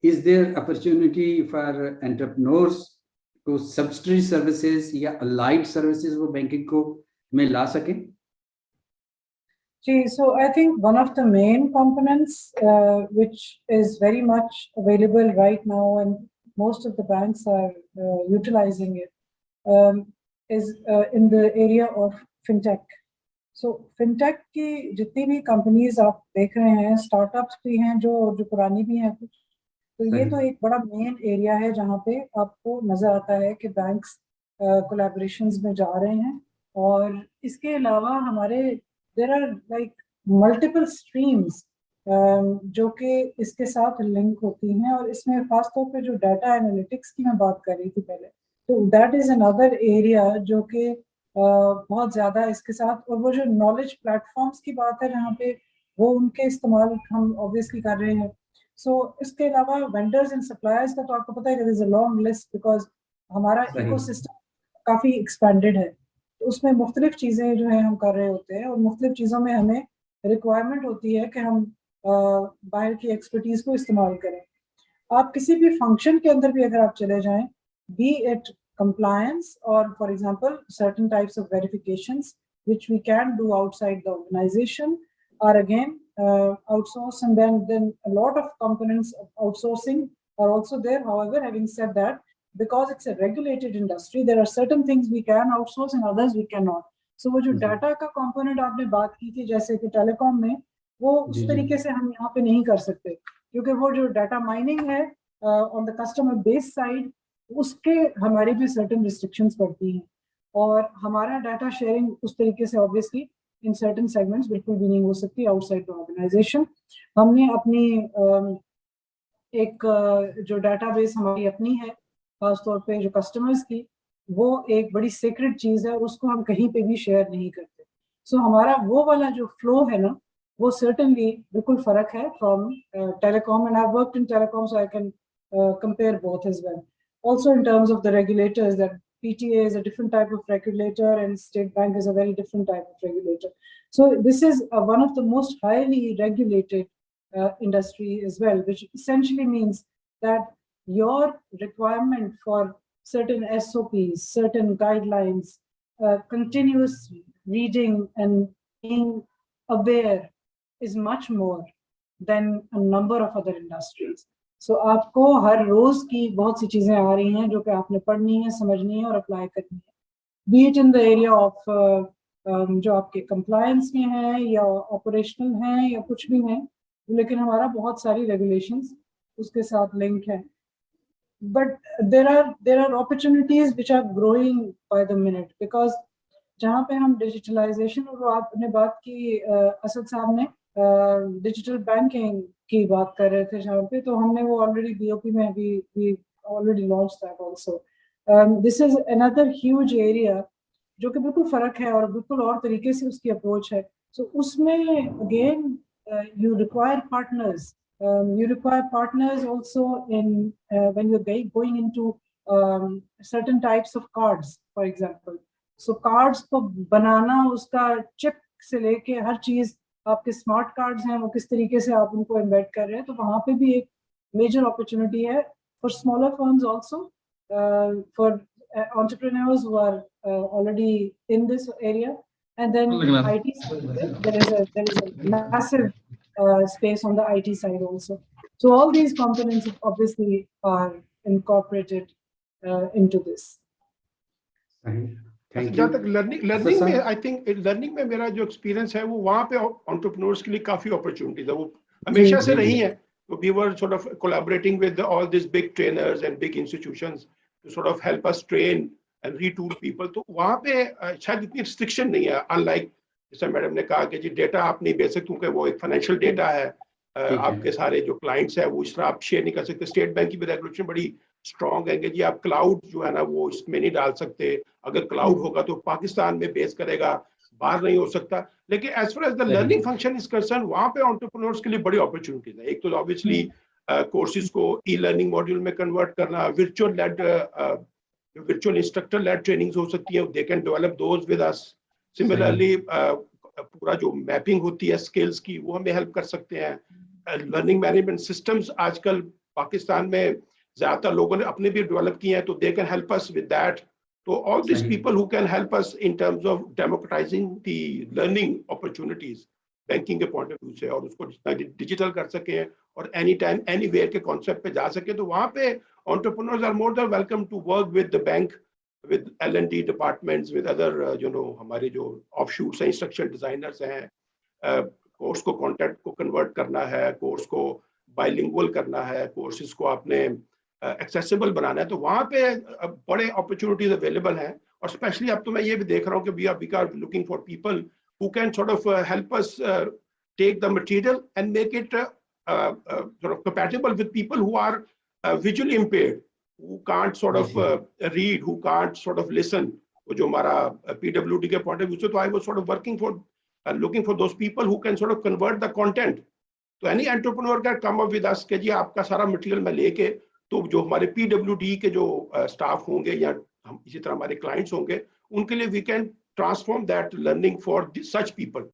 is there opportunity for entrepreneurs to subsidiary services या allied services वो banking को में ला सकें? So I think one of the main components which is very much available right now and most of the banks are utilizing it is in the area of fintech. So fintech की जितनी भी companies आप देख रहे हैं, startups भी हैं जो पुरानी भी हैं कुछ, तो ये तो एक बड़ा main area है जहाँ पे आपको नजर आता है कि banks collaborations में जा रहे हैं, और इसके अलावा हमारे there are like multiple streams जो कि इसके साथ लिंक होती हैं, और इसमें खास तौर पे जो डाटा एनालिटिक्स की मैं बात कर रही थी पहले, तो दैट इज अनदर एरिया जो कि बहुत ज़्यादा इसके साथ, और वो जो नॉलेज प्लेटफॉर्म्स की बात है जहाँ पे वो उनके इस्तेमाल हम ऑब्वियसली कर रहे हैं. सो इसके अलावा वेंडर्स एंड सप्लायर्स का तो आपको पता है कि there is a long list, because हमारा इकोसिस्टम काफ़ी एक्सपेंडेड है, तो उसमें मुख्तलिफ चीज़ें जो है हम कर रहे होते हैं, और मुख्तलिफ चीज़ों में हमें रिक्वायरमेंट होती है कि हम बाहर की एक्सपर्टीज़ को इस्तेमाल करें. आप किसी भी फंक्शन के अंदर भी अगर आप चले जाएं, B it compliance or for example certain types of verifications which we can do outside the organization are again outsourced, and then a lot of components of outsourcing are also there. However, having said that, because it's a regulated industry, there are certain things we can outsource and others we cannot. So वो जो data का component आपने बात की थी जैसे कि telecom में, वो उस तरीके से हम यहाँ पे नहीं कर सकते, क्योंकि वो जो डाटा माइनिंग है on the customer base side, उसके हमारी भी सर्टेन रिस्ट्रिक्शंस पड़ती हैं, और हमारा डाटा शेयरिंग उस तरीके से ऑब्वियसली इन सर्टेन सेगमेंट्स बिल्कुल भी नहीं हो सकती आउटसाइड द ऑर्गेनाइजेशन. हमने अपनी एक जो डाटाबेस हमारी अपनी है खासतौर पे जो कस्टमर्स की, वो एक बड़ी सीक्रेट चीज़ है, उसको हम कहीं पे भी शेयर नहीं करते. सो हमारा वो वाला जो फ्लो है ना, वो सर्टेनली बिल्कुल फ़र्क है from telecom, and I worked in telecom so I can compare both as well. Also in terms of the regulators, that PTA is a different type of regulator and State Bank is a very different type of regulator. So this is one of the most highly regulated industry as well, which essentially means that your requirement for certain SOPs, certain guidelines, continuous reading and being aware is much more than a number of other industries. So आपको हर रोज की बहुत सी चीजें आ रही हैं जो कि आपने पढ़नी है, समझनी है और अप्लाई करनी है, B it in the area of जो आपके कंप्लायंस में है या ऑपरेशनल हैं या कुछ भी हैं, लेकिन हमारा बहुत सारी रेगुलेशंस उसके साथ लिंक है. But there are opportunities which are growing by the minute, because जहाँ पे हम डिजिटलाइजेशन, और आपने बात की असद साहब ने डिजिटल बैंकिंग की बात कर रहे थे जहाँ पे, तो हमने वो ऑलरेडी बीओपी में भी already launch that also. This is another huge area जो कि बिल्कुल फर्क है और बिल्कुल और तरीके से उसकी अप्रोच है. सो उसमें again you require partners. You require partners also in when you're going into certain types of cards, for example. So cards को बनाना, उसका चिप से लेके हर चीज, आपके स्मार्ट कार्ड्स हैं वो किस तरीके से आप उनको एम्बेड कर रहे हैं, तो वहाँ पे भी एक मेजर अपॉर्चुनिटी है for smaller firms also, for entrepreneurs who are already in this area, and then IT side, there is a massive space on the IT side also. So all these components obviously are incorporated into this. जहाँ तक learning में, I think learning में मेरा जो experience है वो वहाँ पे एंटरप्रेन्योर्स के लिए काफी अपॉर्चुनिटीज है, वो हमेशा से रही है. We were sort of collaborating with all these big trainers and big institutions to sort of help us train and retool people. तो वहाँ पे शायद इतनी रिस्ट्रिक्शन नहीं है, अनलाइक जैसे मैडम ने कहा कि जी डेटा आप नहीं भेज सकते क्योंकि वो एक फाइनेंशियल डेटा है, आपके सारे जो क्लाइंट्स है वो इस तरह आप शेयर नहीं कर सकते. स्टेट बैंक की भी रेगुलेशन बड़ी स्ट्रॉन्ग है कि जी आप क्लाउड जो है ना वो इसमें नहीं डाल सकते, अगर क्लाउड होगा तो पाकिस्तान में बेस करेगा, बाहर नहीं हो सकता. लेकिन as far as the learning function is concern, वहाँ पे एंटरप्रेन्योर्स के लिए बड़ी अपॉर्चुनिटीज है. एक तो ऑब्वियसली कोर्सेज को ई लर्निंग मॉड्यूल में कन्वर्ट करना, virtual instructor led trainings हो सकती है, they can develop those with us. Similarly पूरा जो मैपिंग होती है स्किल्स की वो हमें हेल्प कर सकते हैं. लर्निंग मैनेजमेंट सिस्टम्स आजकल पाकिस्तान में ज्यादातर लोगों ने अपने भी डेवलप किए हैं, तो they can help us with that. तो ऑल दिस सही। People who can help us in terms of democratising the learning opportunities banking के पॉइंट ऑफ व्यू से, और उसको जितना डिजिटल कर सके और एनी टाइम एनी वेयर के कॉन्सेप्ट पे जा सके, तो वहां पे entrepreneurs are more than welcome to work with the bank, with L&D departments, with other हमारे जो offshoots हैं, instructional designers हैं, कोर्स को कंटेंट को कन्वर्ट करना है, कोर्स को बाइलिंगुअल करना है, कोर्सेज को आपने एक्सेसिबल बनाना है, तो वहाँ पे बड़े अपॉर्चुनिटीज अवेलेबल हैं. और स्पेशली अब तो मैं ये भी देख रहा हूँ कि we are looking for people who can sort of help us take the material and make it sort of compatible with people who are visually impaired, who can't sort of read, who can't sort of listen. वो जो हमारा PWD के point of view से, तो I was sort of working for looking for those people who can sort of convert the content. तो any entrepreneur can come up with us कि जी आपका सारा मटेरियल मैं लेके, तो जो हमारे PWD के जो स्टाफ होंगे या हम इसी तरह हमारे क्लाइंट्स होंगे, उनके लिए we can transform that learning for such people.